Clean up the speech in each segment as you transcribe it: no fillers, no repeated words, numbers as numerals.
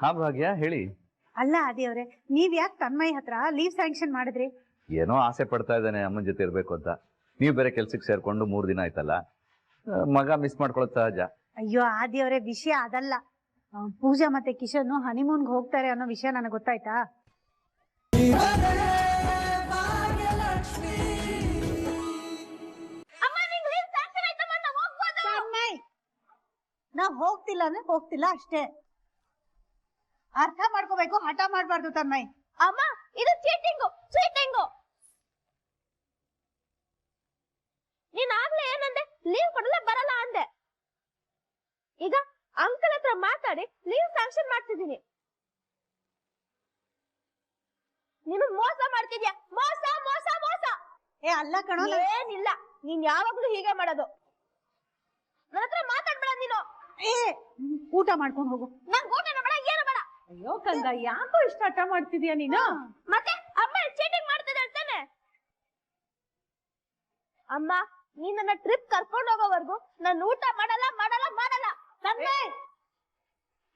ಹಾ ಭಾಗ್ಯ ಹೇಳಿ. ಅಲ್ಲ ಆದಿಯವ್ರೆ, ನೀವ್ ಯಾಕೆ ತನ್ಮಯ್ ಹತ್ರ ಲೀವ್ ಸ್ಯಾಂಕ್ಷನ್ ಮಾಡಿದ್ರಿ? ಏನೋ ಆಸೆ ಪಡ್ತಾ ಇದ್ದಾನೆ ಅಮ್ಮನ ಜೊತೆ ಇರ್ಬೇಕು ಅಂತ. ನೀವು ಬೇರೆ ಕೆಲ್ಸಕ್ಕೆ ಸೇರ್ಕೊಂಡು 3 ದಿನ ಆಯ್ತಲ್ಲ, ಮಗ ಮಿಸ್ ಮಾಡ್ಕೊಳ್ಳೋದು ಸಹಜ. ಅಯ್ಯೋ ಆದಿಯವ್ರೆ, ವಿಷಯ ಅದಲ್ಲ. ಪೂಜಾ ಮತ್ತೆ ಕಿಶನ್ ಹನಿಮೂನ್ಗೆ ಹೋಗ್ತಾರೆ ಅನ್ನೋ ವಿಷಯ ನನಗೆ ಗೊತ್ತಾಯ್ತಾ? ನಾ ಹೋಗ್ತಿಲ್ಲ ಅಂದ್ರೆ ಹೋಗ್ತಿಲ್ಲ ಅಷ್ಟೇ. ಅರ್ಥ ಮಾಡ್ಕೋಬೇಕು, ಹಠ ಮಾಡ್ಬಾರ್ದು ತನ್ಮಯ್. ಅಮ್ಮ ಇದು ಚೀಟಿಂಗು ಚೀಟಿಂಗು. ನೀನ್ ಆಗ್ಲೇ ಏನಂದೆ? ಲೀವ್ ಕೊಡಲ್ಲ ಬರಲ್ಲ ಅಂದೆ. ಈಗ ಅಂಕಲ್ ಹತ್ರ ಮಾತಾಡಿ ಲೀವ್ ಸ್ಯಾಂಕ್ಷನ್ ಮಾಡ್ತಿದ್ದೀನಿ. ನೀನು ಮೋಸ ಮಾಡ್ತಿದ್ಯಾ, ಮೋಸ ಮೋಸ ಮೋಸ. ಏ ಅಲ್ಲ ಕಣೋ, ಏನಿಲ್ಲ, ನೀನ್ ಯಾವಾಗ್ಲೂ ಹೀಗೆ ಮಾಡೋದು. ನನ್ನ ಹತ್ರ ಮಾತಾಡ್ಬೇಡ ನೀನು. ಏ ಊಟ ಮಾಡ್ಕೊಂಡು ಹೋಗು. ನಂಗೆ ಊಟನೂ ಬೇಡ, ಏನು ಬೇಡ. ಅಯ್ಯೋ ಕಂದ, ಯಾಕೋ ಇಷ್ಟ ಹಠ ಮಾಡ್ತಿದ್ಯಾ ನೀನು? ಮತ್ತೆ ಅಮ್ಮ ಚೀಟಿಂಗ್ ಮಾಡ್ತಿದ್ದೆ ಅಂತಾನೆ. ಅಮ್ಮ ನೀನ್ ನನ್ನ ಟ್ರಿಪ್ ಕರ್ಕೊಂಡು ಹೋಗೋವರೆಗೂ ನಾನು ಊಟ ಮಾಡಲ್ಲ ಮಾಡಲ್ಲ ಮಾಡಲ್ಲ.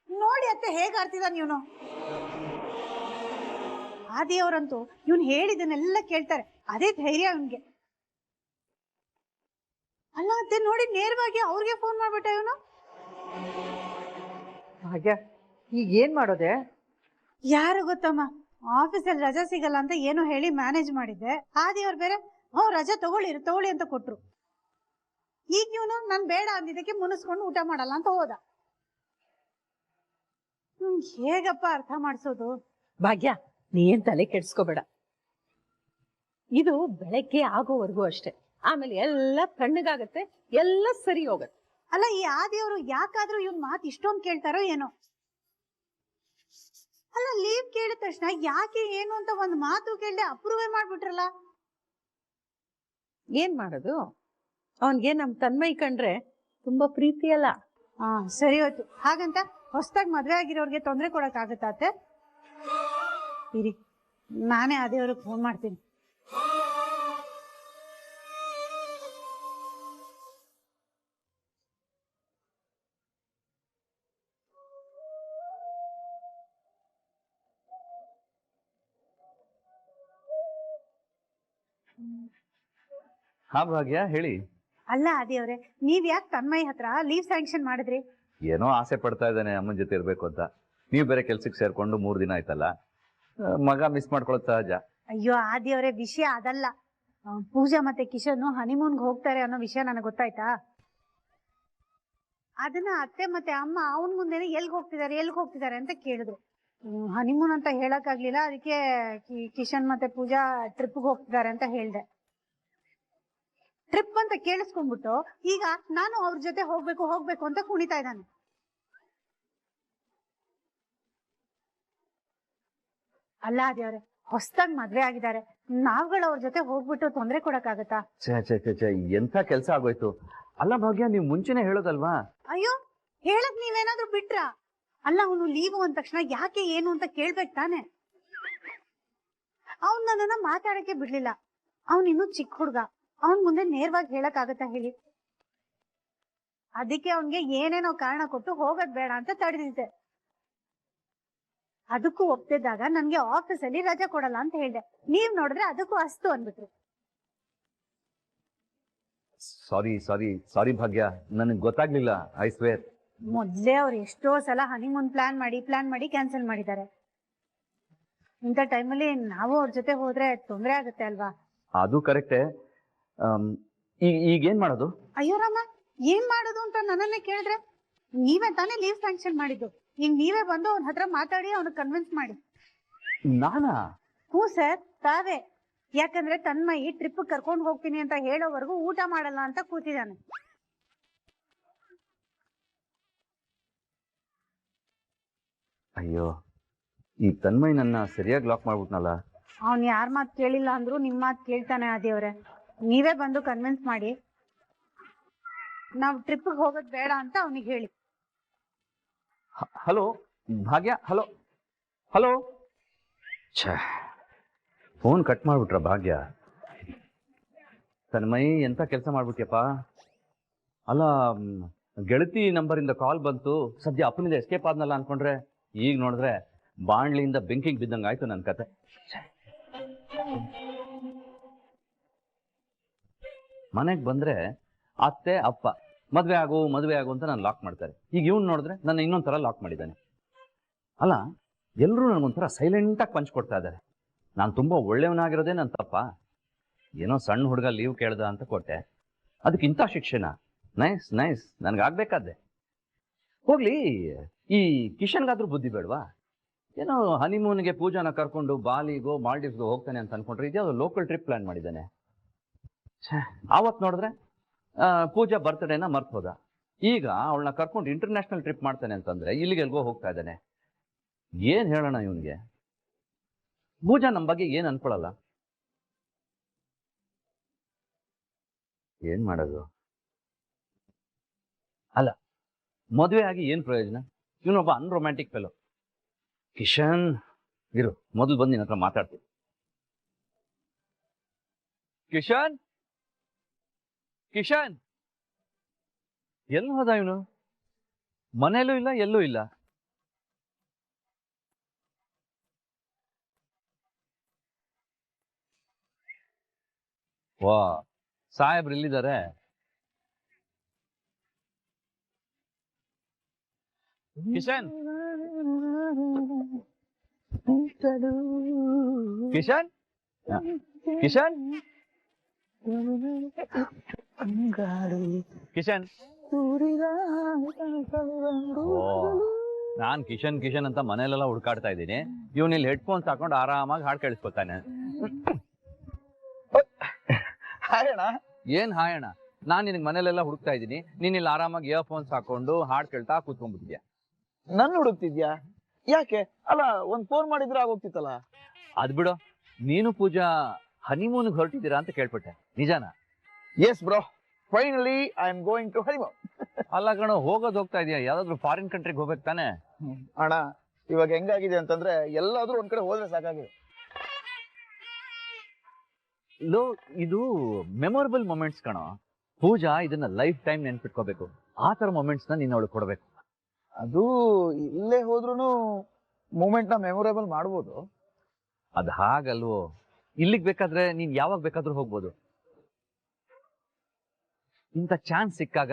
ನೋಡಿ ಅತ್ತೆ ಹೇಗ್ ಆಡ್ತಿದ್ದಾನೆ ಇವನು. ಆದಿಯವರಂತೂ ಇವನ್ ಹೇಳಿದನ್ನೆಲ್ಲ ಕೇಳ್ತಾರೆ, ಅದೇ ಧೈರ್ಯ ಅವನ್ಗೆ. ಅಲ್ಲ ಅತ್ತೆ ನೋಡಿ, ನೇರವಾಗಿ ಅವ್ರಿಗೆ ಫೋನ್ ಮಾಡ್ಬಿಟ್ಟ ಇವನು. ಭಾಗ್ಯ, ಈಗ ಏನ್ ಮಾಡೋದೆ? ಯಾರು ಗೊತ್ತಮ್ಮ, ಆಫೀಸಲ್ಲಿ ರಜಾ ಸಿಗಲ್ಲ ಅಂತ ಏನೋ ಹೇಳಿ ಮ್ಯಾನೇಜ್ ಮಾಡಿದ್ದೆ. ಆದಿಯವ್ರು ಬೇರೆ ರಜಾ ತಗೊಳ್ಳಿ ಅಂತ ಕೊಟ್ರು. ಈಗ ಇವನು ನನ್ ಬೇಡ ಅಂದಿದ್ದಕ್ಕೆ ಮುನಿಸ್ಕೊಂಡು ಊಟ ಮಾಡಲ್ಲ ಅಂತ ಹೋದ. ಹೇಗಪ್ಪ ಅರ್ಥ ಮಾಡ್ಸೋದು? ಭಾಗ್ಯ, ನೀ ಏನ್ ತಲೆ ಕೆಡ್ಸ್ಕೋಬೇಡ. ಇದು ಬೆಳಗ್ಗೆ ಆಗೋವರೆಗೂ ಅಷ್ಟೇ, ಆಮೇಲೆ ಎಲ್ಲ ತಣ್ಣಗಾಗತ್ತೆ, ಎಲ್ಲ ಸರಿ ಹೋಗತ್ತೆ. ಅಲ್ಲ, ಈ ಆದಿಯವರು ಯಾಕಾದ್ರೂ ಇವನ್ ಮಾತು ಇಷ್ಟೊಂದು ಕೇಳ್ತಾರೋ ಏನೋ. ಅಲ್ಲ, ಲೀವ್ ಕೇಳಿದ ತಕ್ಷಣ ಯಾಕೆ ಏನು ಅಂತ ಒಂದ್ ಮಾತು ಕೇಳ್ದೆ ಅಪ್ರೂವೇ ಮಾಡ್ಬಿಟ್ರಲ್ಲ. ಏನ್ ಮಾಡೋದು? ಅವನ್ಗೆ ನಮ್ ತನ್ಮಯ್ ಕಂಡ್ರೆ ತುಂಬಾ ಪ್ರೀತಿ ಅಲ್ಲ. ಸರಿ ಹೋಯ್ತು. ಹಾಗಂತ ಹೊಸದಾಗಿ ಮದ್ವೆ ಆಗಿರೋರ್ಗೆ ತೊಂದರೆ ಕೊಡಕ್ ಆಗತ್ತೆ? ಇರಿ, ನಾನೇ ಆದಿಯವ್ರಿಗೆ ಫೋನ್ ಮಾಡ್ತೀನಿ. ಹಾ ಭಾಗ್ಯ ಹೇಳಿ. ಅಲ್ಲ ಆದಿಯವ್ರೆ, ನೀವ್ ಯಾಕೆ ತನ್ಮಯ್ ಹತ್ರ ಲೀವ್ ಸ್ಯಾಂಕ್ಷನ್ ಮಾಡಿದ್ರಿ? ಏನೋ ಆಸೆ ಪಡ್ತಾ ಇದ್ದಾನೆ ಅಮ್ಮನ ಜೊತೆ ಇರ್ಬೇಕು ಅಂತ. ನೀವು ಬೇರೆ ಕೆಲ್ಸಕ್ಕೆ ಸೇರ್ಕೊಂಡು 3 ದಿನ ಆಯ್ತಲ್ಲ, ಮಗ ಮಿಸ್ ಮಾಡ್ಕೊಳ್ಳೋದು ಸಹಜ. ಅಯ್ಯೋ ಆದಿಯವ್ರೆ, ವಿಷಯ ಅದಲ್ಲ. ಪೂಜಾ ಮತ್ತೆ ಕಿಶನ್ ಹನಿಮೂನ್ಗೆ ಹೋಗ್ತಾರೆ ಅನ್ನೋ ವಿಷಯ ನನಗೆ ಗೊತ್ತಾಯ್ತಾ? ಅದನ್ನ ಅತ್ತೆ ಮತ್ತೆ ಅಮ್ಮ ಅವನ್ ಮುಂದೆನೆ ಎಲ್ಗ್ ಹೋಗ್ತಿದ್ದಾರೆ ಅಂತ ಕೇಳಿದ್ರು. ಹನಿಮೂನ್ ಅಂತ ಹೇಳಕ್ ಆಗ್ಲಿಲ್ಲ, ಅದಕ್ಕೆ ಕಿಶನ್ ಮತ್ತೆ ಪೂಜಾ ಟ್ರಿಪ್ಗೆ ಹೋಗ್ತಿದ್ದಾರೆ ಅಂತ ಹೇಳ್ದೆ. ಟ್ರಿಪ್ ಅಂತ ಕೇಳಿಸ್ಕೊಂಡ್ಬಿಟ್ಟು ಈಗ ನಾನು ಅವ್ರ ಜೊತೆ ಹೋಗ್ಬೇಕು ಅಂತ ಕುಣಿತಾ ಇದ್ದಾನೆ. ಅಲ್ಲ ಆದಿಯವ್ರೆ, ಹೊಸದಾಗಿ ಮದ್ವೆ ಆಗಿದ್ದಾರೆ, ನಾವ್ಗಳು ಅವ್ರ ಜೊತೆ ಹೋಗ್ಬಿಟ್ಟು ತೊಂದರೆ ಕೊಡಕ್ಕಾಗತ್ತಾ? ಎಂತ ಕೆಲ್ಸ ಆಗೋಯ್ತು. ಅಲ್ಲ ಭಾಗ್ಯ, ನೀವು ಮುಂಚೆನೆ ಹೇಳೋದಲ್ವಾ? ಅಯ್ಯೋ, ಹೇಳಕ್ ನೀವೇನಾದ್ರೂ ಬಿಟ್ರ? ಅಲ್ಲ, ಅವನು ಲೀವು ಅಂದ ತಕ್ಷಣ ಯಾಕೆ ಏನು ಅಂತ ಕೇಳ್ಬೇಕು ತಾನೆ. ಅವನ್ ನನ್ನನ್ನ ಮಾತಾಡಕ್ಕೆ ಬಿಡ್ಲಿಲ್ಲ. ಅವನಿನ್ನೂ ಚಿಕ್ಕ ಹುಡ್ಗ, ಅವನ್ ಮುಂದೆ ನೇರವಾಗಿ ಹೇಳಕ್ ಆಗತ್ತಾ ಹೇಳಿ? ಅದಕ್ಕೆ ಅವನ್ಗೆ ಏನೇನೋ ಕಾರಣ ಕೊಟ್ಟು ಹೋಗೋದ್ ಬೇಡ ಅಂತ ತಡೆದಿದ್ದೆ. ಅದಕ್ಕೂ ಒಪ್ತಿದ್ದಾಗ ನನ್ಗೆ ಆಫೀಸಲ್ಲಿ ರಜಾ ಕೊಡಲ್ಲ ಅಂತ ಹೇಳ್ದೆ. ನೀವ್ ನೋಡಿದ್ರೆ ಅದಕ್ಕೂ ಅಸ್ತು ಅಂದ್ಬಿಟ್ರು. ಸಾರಿ ಭಾಗ್ಯ, ನನಗೆ ಗೊತ್ತಾಗ್ಲಿಲ್ಲ. I square. ಮೊದ್ಲೇ ಅವ್ರು ಎಷ್ಟೋ ಸಲ ಹನಿಮೂನ್ ಪ್ಲಾನ್ ಮಾಡಿ ಕ್ಯಾನ್ಸಲ್ ಮಾಡಿದ್ದಾರೆ. ಇಂಥ ಟೈಮಲ್ಲಿ ನಾವು ಅವ್ರ ಜೊತೆ ಹೋದ್ರೆ ತೊಂದರೆ ಆಗುತ್ತೆ ಅಲ್ವಾ? ಅದು ಕರೆಕ್ಟೇ. ಈಗೇನ್ ಮಾಡೋದು? ಅಯ್ಯೋ ರಾಮ, ಏನ್ ಮಾಡೋದು ಅಂತ ನನ್ನನ್ನೇ ಕೇಳಿದ್ರೆ, ನೀವೇ ತಾನೇ ಲೀವ್ ಸ್ಯಾಂಕ್ಷನ್ ಮಾಡಿದ್ದು. ಈಗ ನೀವೇ ಬಂದು ಅವನ ಹತ್ರ ಮಾತಾಡಿ ಅವನು ಕನ್ವಿನ್ಸ್ ಮಾಡಿ. ನಾನಾ? ಹ್ಞೂ ಸರ್, ತಾವೇ. ಯಾಕಂದ್ರೆ ತನ್ಮಯಿ ಟ್ರಿಪ್ ಕರ್ಕೊಂಡು ಹೋಗ್ತೀನಿ ಅಂತ ಹೇಳೋವರೆಗೂ ಊಟ ಮಾಡಲ್ಲ ಅಂತ ಕೂತಿದ್ದಾನೆ. ಅಯ್ಯೋ, ಈ ತನ್ಮಯ್ ನನ್ನ ಸರಿಯಾಗಿ ಲಾಕ್ ಮಾಡ್ಬಿಟ್ನಲ್ಲ. ಅವ್ನ್ ಯಾರ ಮಾತು ಕೇಳಿಲ್ಲ ಅಂದ್ರು ನಿಮ್ ಮಾತು ಕೇಳ್ತಾನೆ ಆದಿಯವ್ರೆ. ನೀವೇ ಬಂದು ಕನ್ವಿನ್ಸ್ ಮಾಡಿ ನಾವ್ ಟ್ರಿಪ್ಗೆ ಹೋಗೋದ್ ಬೇಡ ಅಂತ ಅವನಿಗೆ ಹೇಳಿ. ಹಲೋ ಭಾಗ್ಯ, ಹಲೋ. ಫೋನ್ ಕಟ್ ಮಾಡ್ಬಿಟ್ರ ಭಾಗ್ಯ? ತನ್ಮಯ್, ಎಂತ ಕೆಲಸ ಮಾಡ್ಬಿಟ್ಯಪ್ಪ. ಅಲ್ಲ, ಗೆಳತಿ ನಂಬರಿಂದ ಕಾಲ್ ಬಂತು, ಸದ್ಯ ಅಪ್ಪನಿಂದ ಎಸ್ಕೇಪ್ ಆದ್ನಲ್ಲ ಅನ್ಕೊಂಡ್ರೆ ಈಗ ನೋಡಿದ್ರೆ ಬಾಣ್ಲಿಯಿಂದ ಬೆಂಕಿಗೆ ಬಿದ್ದಂಗೆ ಆಯ್ತು ನನ್ನ ಕತೆ. ಮನೆಗೆ ಬಂದ್ರೆ ಅತ್ತೆ ಅಪ್ಪ ಮದ್ವೆ ಆಗು ಅಂತ ನಾನು ಲಾಕ್ ಮಾಡ್ತಾರೆ. ಈಗ ಇವ್ನು ನೋಡಿದ್ರೆ ನನ್ನ ಇನ್ನೊಂಥರ ಲಾಕ್ ಮಾಡಿದ್ದಾನೆ. ಅಲ್ಲ, ಎಲ್ಲರೂ ನನಗೊಂಥರ ಸೈಲೆಂಟಾಗಿ ಪಂಚ್ ಕೊಡ್ತಾ ಇದ್ದಾರೆ. ನಾನು ತುಂಬ ಒಳ್ಳೆಯವನಾಗಿರೋದೇ ನನ್ನ ತಪ್ಪ. ಏನೋ ಸಣ್ಣ ಹುಡುಗ ಲೀವ್ ಕೇಳ್ದ ಅಂತ ಕೊಟ್ಟೆ, ಅದಕ್ಕಿಂತ ಶಿಕ್ಷಣ. ನೈಸ್ ನೈಸ್, ನನಗಾಗಬೇಕಾದ್ದೆ. ಹೋಗ್ಲಿ, ಈ ಕಿಶನ್ಗಾದ್ರೂ ಬುದ್ಧಿ ಬೇಡವಾ? ಏನೋ ಹನಿಮೂನ್ಗೆ ಪೂಜಾನ ಕರ್ಕೊಂಡು ಬಾಲಿಗೋ ಮಾಲ್ಡೀವ್ಸ್ಗೋ ಹೋಗ್ತಾನೆ ಅಂತ ಅನ್ಕೊಂಡ್ರೆ ಇದ್ಯಾವುದು ಲೋಕಲ್ ಟ್ರಿಪ್ ಪ್ಲಾನ್ ಮಾಡಿದ್ದಾನೆ. ಆವತ್ತು ನೋಡಿದ್ರೆ ಪೂಜಾ ಬರ್ತ್ಡೇನ ಮರ್ತು ಹೋದ. ಈಗ ಅವಳನ್ನ ಕರ್ಕೊಂಡು ಇಂಟರ್ನ್ಯಾಷನಲ್ ಟ್ರಿಪ್ ಮಾಡ್ತಾನೆ ಅಂತಂದ್ರೆ ಇಲ್ಲಿಗೆಲ್ಗೋ ಹೋಗ್ತಾ ಇದ್ದಾನೆ. ಏನ್ ಹೇಳೋಣ ಇವನ್ಗೆ? ಪೂಜಾ ನಮ್ಮ ಬಗ್ಗೆ ಏನ್ ಅನ್ಕೊಳಲ್ಲ. ಏನ್ ಮಾಡೋದು? ಅಲ್ಲ, ಮದುವೆ ಆಗಿ ಏನ್ ಪ್ರಯೋಜನ? ಇವನೊಬ್ಬ ಅನ್ರೊಮ್ಯಾಂಟಿಕ್ ಫೆಲೋ. ಕಿಶನ್ ಇರು, ಮೊದಲು ಬಂದು ನಿನ್ನ ಹತ್ರ ಮಾತಾಡ್ತೀನಿ. ಕಿಶನ್ ಕಿಶನ್ ಎಲ್ಲಿ ಹೋದ ಇವನು? ಮನೇಲೂ ಇಲ್ಲ, ಎಲ್ಲೂ ಇಲ್ಲ. ವಾ, ಸಾಹೇಬ್ರು ಇಲ್ಲಿದ್ದಾರೆ. ಕಿಶನ್ ಕಿಶನ್ ಕಿಶನ್ ಕಿಶನ್ ನಾನ್ ಕಿಶನ್ ಕಿಶನ್ ಅಂತ ಮನೇಲೆಲ್ಲ ಹುಡ್ಕಾಡ್ತಾ ಇದ್ದೀನಿ. ಇವನ್ ಇಲ್ಲಿ ಹೆಡ್ಫೋನ್ಸ್ ಹಾಕೊಂಡು ಆರಾಮಾಗಿ ಹಾಡು ಕೇಳಿಸ್ಕೊತಾನೆ. ಏನ್ ಹಾಯಣ್ಣ? ನಾನ್ ನಿನಗೆ ಮನೇಲೆಲ್ಲ ಹುಡುಕ್ತಾ ಇದ್ದೀನಿ, ನೀನ್ ಇಲ್ಲಿ ಆರಾಮಾಗಿ ಇಯರ್ಫೋನ್ಸ್ ಹಾಕೊಂಡು ಹಾಡು ಕೇಳ್ತಾ ಕೂತ್ಕೊಂಡ್ಬಿಟ್ಟಿದ್ಯಾ. ನನ್ ಹುಡುಕ್ತಿದ್ಯಾ? ಯಾಕೆ? ಅಲ್ಲ, ಒಂದ್ ಫೋನ್ ಮಾಡಿದ್ರೆ ಆಗೋಗ್ತಿತ್ತಲ್ಲ. ಅದ್ ಬಿಡು, ನೀನು ಪೂಜಾ ಹನಿಮೂನ್ಗೆ ಹೊರಟಿದ್ದೀರಾ ಅಂತ ಕೇಳ್ಪಟ್ಟೆ, ನಿಜಾನ? Yes bro, finally I am going to honeymoon. ಅಲ್ಲ ಕಣೋ, ಹೋಗ್ತಾ ಇದೆಯಾ? ಯಾವ್ದಾದ್ರು ಫಾರಿನ್ ಕಂಟ್ರಿಗೆ ಹೋಗ್ಬೇಕು ತಾನೆ? ಅಣ್ಣ, ಇವಾಗ ಹೆಂಗಾಗಿದೆ ಅಂತಂದ್ರೆ ಎಲ್ಲಾದ್ರೂ ಒಂದ್ ಕಡೆ ಹೋದ್ರೆ ಸಾಕಾಗಿದೆ. ಇದು ಮೆಮೊರಬಲ್ ಮೊಮೆಂಟ್ಸ್ ಕಣೋ. ಪೂಜಾ ಇದನ್ನ ಲೈಫ್ ಟೈಮ್ ನೆನ್ಪಿಟ್ಕೋಬೇಕು. ಆ ತರ ಮೊಮೆಂಟ್ಸ್ ನ ನೀನ್ ಅವಳು ಕೊಡ್ಬೇಕು. ಅದು ಇಲ್ಲೇ ಹೋದ್ರೂ ಮೂಮೆಂಟ್ ನ ಮೆಮೊರೇಬಲ್ ಮಾಡ್ಬೋದು. ಅದ್ ಹಾಗಲ್ವೋ, ಇಲ್ಲಿಗ್ ಬೇಕಾದ್ರೆ ನೀನ್ ಯಾವಾಗ ಬೇಕಾದ್ರೂ ಹೋಗ್ಬೋದು. ಇಂಥ ಚಾನ್ಸ್ ಸಿಕ್ಕಾಗ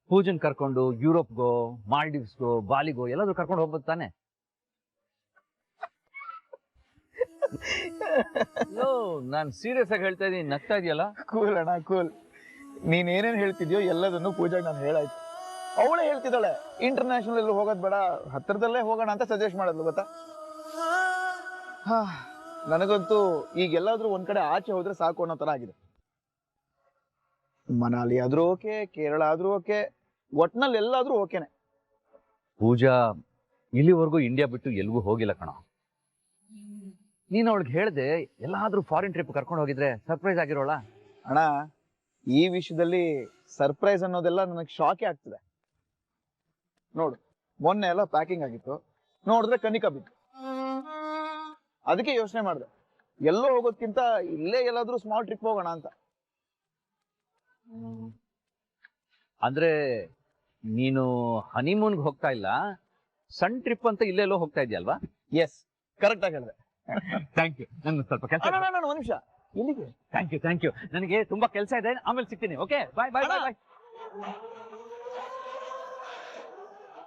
ಪೂಜನ್ ಕರ್ಕೊಂಡು ಯುರೋಪ್ಗೋ ಮಾಲ್ಡೀವ್ಸ್ಗೋ ಬಾಲಿಗೋ ಎಲ್ಲಾದ್ರೂ ಕರ್ಕೊಂಡು ಹೋಗ್ಬೋದು ತಾನೆ? ನಾನ್ ಸೀರಿಯಸ್ ಆಗಿ ಹೇಳ್ತಾ ಇದೀನಿ, ನಗ್ತಾ ಇದೆಯಲ್ಲ? ಕೂಲ್ ಅಣ್ಣ, ಕೂಲ್. ನೀನ್ ಏನೇನ್ ಹೇಳ್ತಿದ್ಯೋ ಎಲ್ಲದನ್ನು ಪೂಜಾಗ್ ನಾನು ಹೇಳಾಯ್ತು. ಅವಳೇ ಹೇಳ್ತಿದ್ದಾಳೆ, ಇಂಟರ್ನ್ಯಾಷನಲ್ ಎಲ್ಲೂ ಹೋಗೋದ್ ಬೇಡ, ಹತ್ರದಲ್ಲೇ ಹೋಗೋಣ ಅಂತ ಸಜೆಸ್ಟ್ ಮಾಡಿದ್ಲು, ಗೊತ್ತಾ? ನನಗಂತೂ ಈಗ ಎಲ್ಲಾದ್ರೂ ಒಂದ್ ಕಡೆ ಆಚೆ ಹೋದ್ರೆ ಸಾಕು ಅನ್ನೋ ತರ ಆಗಿದೆ. ಮನಾಲಿ ಆದ್ರೂ ಓಕೆ, ಕೇರಳ ಆದ್ರೂ ಓಕೆ, ಒಟ್ನಲ್ಲಿ ಎಲ್ಲಾದ್ರೂ ಓಕೆನೆ. ಪೂಜಾ ಇಲ್ಲಿವರೆಗೂ ಇಂಡಿಯಾ ಬಿಟ್ಟು ಎಲ್ಗೂ ಹೋಗಿಲ್ಲ ಕಣ. ನೀನ್ ಅವಳಿಗೆ ಹೇಳ್ದೆ ಎಲ್ಲಾದ್ರೂ ಫಾರಿನ್ ಟ್ರಿಪ್ ಕರ್ಕೊಂಡು ಹೋಗಿದ್ರೆ ಸರ್ಪ್ರೈಸ್ ಆಗಿರೋಳ. ಅಣ್ಣ, ಈ ವಿಷಯದಲ್ಲಿ ಸರ್ಪ್ರೈಸ್ ಅನ್ನೋದೆಲ್ಲ ನನಗೆ ಶಾಕೇ ಆಗ್ತಿದೆ. ನೋಡು, ಮೊನ್ನೆ ಎಲ್ಲ ಪ್ಯಾಕಿಂಗ್ ಆಗಿತ್ತು, ನೋಡಿದ್ರೆ ಕನಿಕಾ ಬಿತ್ತು. ಅದಕ್ಕೆ ಯೋಚನೆ ಮಾಡಿದೆ, ಎಲ್ಲೋ ಹೋಗೋದ್ಕಿಂತ ಇಲ್ಲೇ ಎಲ್ಲಾದ್ರೂ ಸ್ಮಾಲ್ ಟ್ರಿಪ್ ಹೋಗೋಣ ಅಂತ. ಅಂದ್ರೆ ನೀನು ಹನಿಮೂನ್ಗೆ ಹೋಗ್ತಾ ಇಲ್ಲ, ಸಣ್ಣ ಟ್ರಿಪ್ ಅಂತ ಇಲ್ಲೆಲ್ಲೋ ಹೋಗ್ತಾ ಇದೆಯಲ್ವಾ? ಎಸ್, ಕರೆಕ್ಟ್ ಆಗಿ ಹೇಳಿದೆ. Thank you. ನನ್ಗೆ ಸ್ವಲ್ಪ ಕೆಲಸ. ಒಂದ್ ನಿಮಿಷ, ಎಲ್ಲಿಗೆ? Thank you. ನನಗೆ ತುಂಬಾ ಕೆಲಸ ಇದೆ, ಆಮೇಲೆ ಸಿಗ್ತೀನಿ. Okay, bye bye bye bye.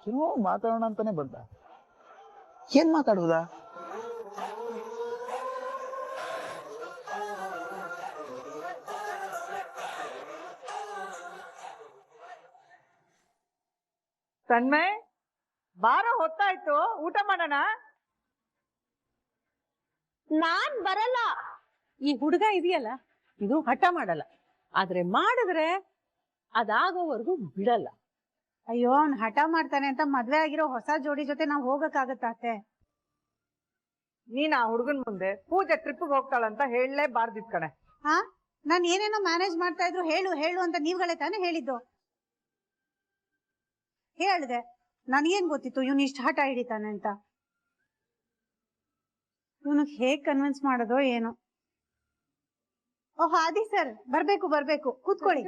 ಏನೋ ಮಾತಾಡೋಣ ಅಂತಾನೆ ಬಂದ. ಏನ್ ಮಾತಾಡುವುದಾ? ತನ್ಮಯ್, ಬಾರ ಹೊತ್ತಾಯ್ತು, ಊಟ ಮಾಡೋಣ. ನಾನ್ ಬರಲ್ಲ. ಈ ಹುಡುಗ ಇದೆಯಲ್ಲ, ಇದು ಹಠ ಮಾಡಲ್ಲ, ಆದ್ರೆ ಮಾಡಿದ್ರೆ ಅದಾಗೋವರೆಗೂ ಬಿಡಲ್ಲ. ಅಯ್ಯೋ, ಅವ್ನ್ ಹಠ ಮಾಡ್ತಾನೆ ಅಂತ ಮದ್ವೆ ಆಗಿರೋ ಹೊಸ ಜೋಡಿ ಜೊತೆ ನಾವ್ ಹೋಗಕ್ಕಾಗತ್ತೆ? ನೀನ್ ಆ ಹುಡುಗನ್ ಮುಂದೆ ಪೂಜೆ ಟ್ರಿಪ್ಗೆ ಹೋಗ್ತಾಳಂತ ಹೇಳಲೇಬಾರ್ದಿತ್ ಕಣೆ. ನಾನ್ ಏನೇನೋ ಮ್ಯಾನೇಜ್ ಮಾಡ್ತಾ ಇದ್ರು, ಹೇಳು ಅಂತ ನೀವ್ಗಳೇ ತಾನೇ ಹೇಳಿದ್ದು. ಹೇಳ್ದೆ, ನನ್ಗೇನ್ ಗೊತ್ತಿತ್ತು ಇವ್ನು ಇಷ್ಟ ಹಠ ಹಿಡಿತಾನೆ ಅಂತ. ಇವನಿಗೆ ಹೇಗ್ ಕನ್ವಿನ್ಸ್ ಮಾಡೋದೋ ಏನೋ. ಓಹ್, ಆದಿ ಸರ್, ಬರ್ಬೇಕು, ಕೂತ್ಕೊಳ್ಳಿ.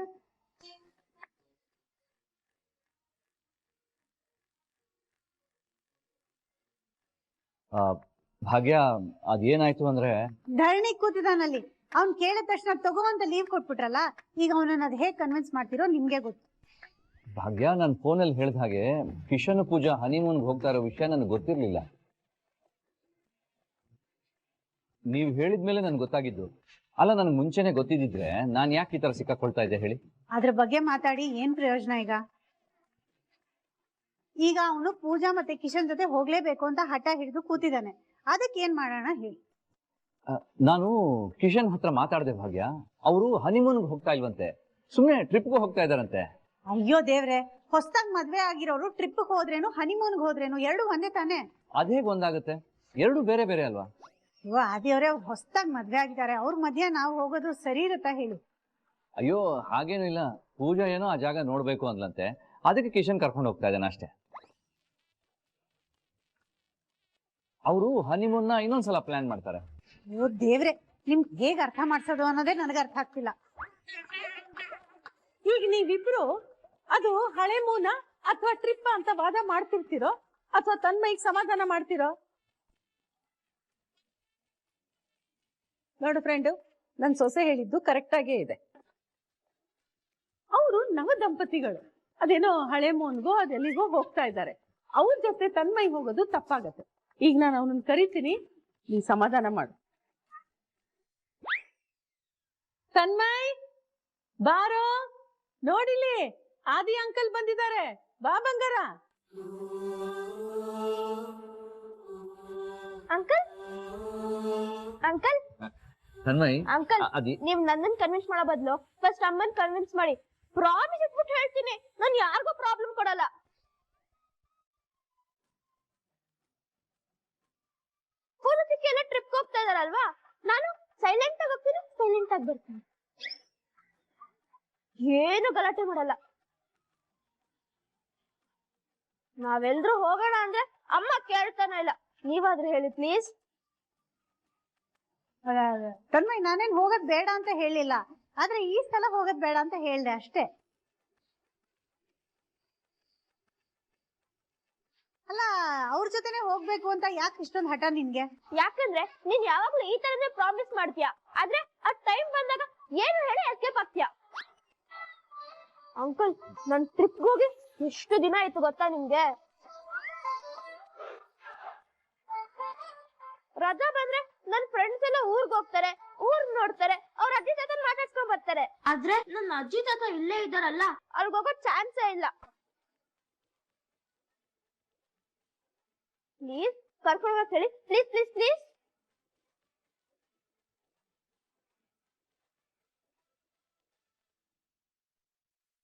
ಭಾಗ್ಯ ಅದೇನಾಯ್ತು ಅಂದ್ರೆ ಧರಣಿ ಕೂತಿದಾನಲ್ಲಿ ಅವ್ನ್ ಕೇಳಿದ ತಕ್ಷಣ ತಗೋ ಅಂತ ಲೀವ್ ಕೊಟ್ಬಿಟ್ರಲ್ಲ, ಈಗ ಅವನನ್ನ ಅದ್ ಹೇಗ್ ಕನ್ವಿನ್ಸ್ ಮಾಡ್ತಿರೋ ನಿಮ್ಗೆ ಗೊತ್ತು. ಭಾಗ್ಯ ನನ್ನ ಫೋನಲ್ಲಿ ಹೇಳಿದ ಹಾಗೆ ಕಿಶನ್ ಪೂಜಾ ಹನಿಮೂನ್ಗೆ ಹೋಗ್ತಾ ಇರೋ ವಿಷಯ ನನಗೆ ಗೊತ್ತಿರ್ಲಿಲ್ಲ. ನೀವು ಹೇಳಿದ್ಮೇಲೆ ನನ್ಗೆ ಗೊತ್ತಾಗಿದ್ದು. ಅಲ್ಲ, ನನಗೆ ಮುಂಚೆನೆ ಗೊತ್ತಿದ್ದಿದ್ರೆ ನಾನು ಯಾಕೆ ಈ ತರ ಸಿಕ್ಕಾಕೊಳ್ತಾ ಇದ್ದೆ ಹೇಳಿ? ಅದ್ರ ಬಗ್ಗೆ ಮಾತಾಡಿ ಏನ್ ಪ್ರಯೋಜನ ಈಗ? ಈಗ ಅವನು ಪೂಜಾ ಮತ್ತೆ ಕಿಶನ್ ಜೊತೆ ಹೋಗ್ಲೇಬೇಕು ಅಂತ ಹಠ ಹಿಡಿದು ಕೂತಿದ್ದಾನೆ. ಅದಕ್ಕೆ ಏನ್ ಮಾಡೋಣ ಹೇಳಿ? ನಾನು ಕಿಶನ್ ಹತ್ರ ಮಾತಾಡ್ದೆ ಭಾಗ್ಯ. ಅವರು ಹನಿಮೂನ್ಗೆ ಹೋಗ್ತಾ ಇಲ್ವಂತೆ, ಸುಮ್ಮನೆ ಟ್ರಿಪ್ಗೂ ಹೋಗ್ತಾ ಇದಾರಂತೆ. ಅಯ್ಯೋ ದೇವ್ರೆ, ಹೊಸದಾಗ್ ಮದ್ವೆ ಆಗಿರೋರು ಟ್ರಿಪ್ ಹೋದ್ರೇನು ಹನಿಮೂನ್ಗೆ ಹೋದ್ರೇನು ಎರಡು ಒಂದೇ ತಾನೆ? ಅದೇಗ್ ಒಂದಾಗುತ್ತೆ? ಎರಡು ಬೇರೆ ಬೇರೆ ಅಲ್ವಾ? ಇವ ಆದಿಯವ್ರೆ ಹೊಸದಾಗ್ ಮದ್ವೆ ಆಗಿದ್ದಾರೆ, ಅವ್ರ ಮಧ್ಯ ನಾವು ಹೋಗೋದು ಸರಿ ಇರುತ್ತಾ ಹೇಳಿ? ಅಯ್ಯೋ ಹಾಗೇನು ಇಲ್ಲ, ಪೂಜಾ ಏನೋ ಆ ಜಾಗ ನೋಡ್ಬೇಕು ಅಂದ್ಲಂತೆ, ಅದಕ್ಕೆ ಕಿಶನ್ ಕರ್ಕೊಂಡು ಹೋಗ್ತಾ ಇದ್ದಾನೆ ಅಷ್ಟೇ. ಅವರು ಹನಿಮೂನ್ನ ಇನ್ನೊಂದ್ಸಲ ಪ್ಲಾನ್ ಮಾಡ್ತಾರೆ. ಅಯ್ಯೋ ದೇವ್ರೆ, ನಿಮ್ಗೆ ಹೇಗ್ ಅರ್ಥ ಮಾಡ್ಸೋದು ಅನ್ನೋದೇ ನನಗೆ ಅರ್ಥ ಆಗ್ತಿಲ್ಲ. ಈಗ ನೀವಿಬ್ರು ಅದು ಹಳೆ ಮೂನ ಅಥವಾ ಟ್ರಿಪ್ ಅಂತ ವಾದ ಮಾಡ್ತಿರ್ತೀರೋ ಅಥವಾ ತನ್ಮೈಗೆ ಸಮಾಧಾನ ಮಾಡ್ತಿರೋ? ನೋಡು ಫ್ರೆಂಡು, ನನ್ ಸೊಸೆ ಹೇಳಿದ್ದು ಕರೆಕ್ಟ್ ಆಗೇ ಇದೆ. ಅವರು ನವ ದಂಪತಿಗಳು, ಅದೇನೋ ಹಳೆ ಮೂನ್ಗೋ ಅದೆಲ್ಲಿಗೋ ಹೋಗ್ತಾ ಇದ್ದಾರೆ. ಅವ್ರ ಜೊತೆ ತನ್ಮೈ ಹೋಗೋದು ತಪ್ಪಾಗತ್ತೆ. ಈಗ ನಾನು ಅವನನ್ನ ಕರಿತೀನಿ, ನೀ ಸಮಾಧಾನ ಮಾಡು. ತನ್ಮಯ್ ಬಾರೋ, ನೋಡಿಲಿ ಆದಿ ಅಂಕಲ್ ಬಂದಿದ್ದಾರೆ, ಬಾ ಬಂಗಾರ. ಅಂಕಲ್ ಅಂಕಲ್ ತನ್ಮಯ್, ಅಂಕಲ್, ಅದಿ ನೀವ್ ನನ್ನನ್ ಕನ್ವಿನ್ಸ್ ಮಾಡೋ ಬದ್ಲು ಫಸ್ಟ್ ಅಮ್ಮನ್ ಕನ್ವಿನ್ಸ್ ಮಾಡಿ. ಪ್ರಾಮಿಸ್ ಇಟ್ಬಿಟ್ಟು ಹೇಳ್ತೀನಿ, ನಾನ್ ಯಾರಿಗೂ ಪ್ರಾಬ್ಲಮ್ ಕೊಡಲ್ಲ. ಪೂರ್ತಿಗೆಲ್ಲ ಟ್ರಿಪ್ ಹೋಗ್ತಾ ಇದಾರಲ್ವಾ, ನಾನು ಸೈಲೆಂಟ್ ಆಗಿ ಹೋಗ್ತೀನಿ, ಸೈಲೆಂಟ್ ಆಗಿ ಬರ್ತೀನಿ, ಏನು ಗಲಾಟೆ ಮಾಡಲ್ಲ. ನಾವೆಲ್ರೂ ಹೋಗೋಣ ಅಂದ್ರೆ ಅಮ್ಮ ಕೇಳ್ತಾನೆ ಇಲ್ಲ. ನೀವಾದ್ರೂ ಹೇಳಿ ಪ್ಲೀಸ್. ತನ್ಮಯ್, ನಾನೇನ್ ಹೋಗೋದ್ ಬೇಡ ಅಂತ ಹೇಳಿಲ್ಲ, ಆದ್ರೆ ಈ ಸಲ ಹೋಗೋದ್ ಬೇಡ ಅಂತ ಹೇಳ್ದೆ ಅಷ್ಟೇ. ಅಲ್ಲ, ಅವ್ರ ಜೊತೆನೆ ಹೋಗ್ಬೇಕು ಅಂತ ಯಾಕೆ ಇಷ್ಟೊಂದು ಹಠ ನಿನ್ಗೆ? ಯಾಕಂದ್ರೆ ನೀನ್ ಯಾವಾಗ್ಲೂ ಈ ತರನೇ ಪ್ರಾಮಿಸ್ ಮಾಡ್ತೀಯ, ಆದ್ರೆ ಆ ಟೈಮ್ ಬಂದಾಗ ಏನು ಹೇಳಿ ಎಸ್ಕೇಪ್ ಆಗ್ತೀಯ. ಅಂಕಲ್, ನನ್ ಟ್ರಿಪ್ ಹೋಗಿ ಎಷ್ಟು ದಿನ ಆಯ್ತು ಗೊತ್ತಾ ನಿಮ್ಗೆ? ರಜಾ ಬಂದ್ರೆ ನನ್ ಫ್ರೆಂಡ್ಸ್ ಎಲ್ಲ ಊರ್ಗ್ ಹೋಗ್ತಾರೆ, ಊರ್ ನೋಡ್ತಾರೆ, ಅವ್ರ ಅಜ್ಜಿ ತಾತ ಮಾತಾಡ್ಸ್ಕೊಂಡ್ ಬರ್ತಾರೆ. ಆದ್ರೆ ನನ್ನ ಅಜ್ಜಿ ತಾತ ಇಲ್ಲೇ ಇದ್ದಾರಲ್ಲ, ಅಲ್ಗ್ ಹೋಗೋ ಚಾನ್ಸೇ ಇಲ್ಲ. ಪ್ಲೀಸ್ ಕರ್ಕೊಂಡು ಹೋಗಕ್ ಹೇಳಿ, ಪ್ಲೀಸ್ ಪ್ಲೀಸ್ ಪ್ಲೀಸ್.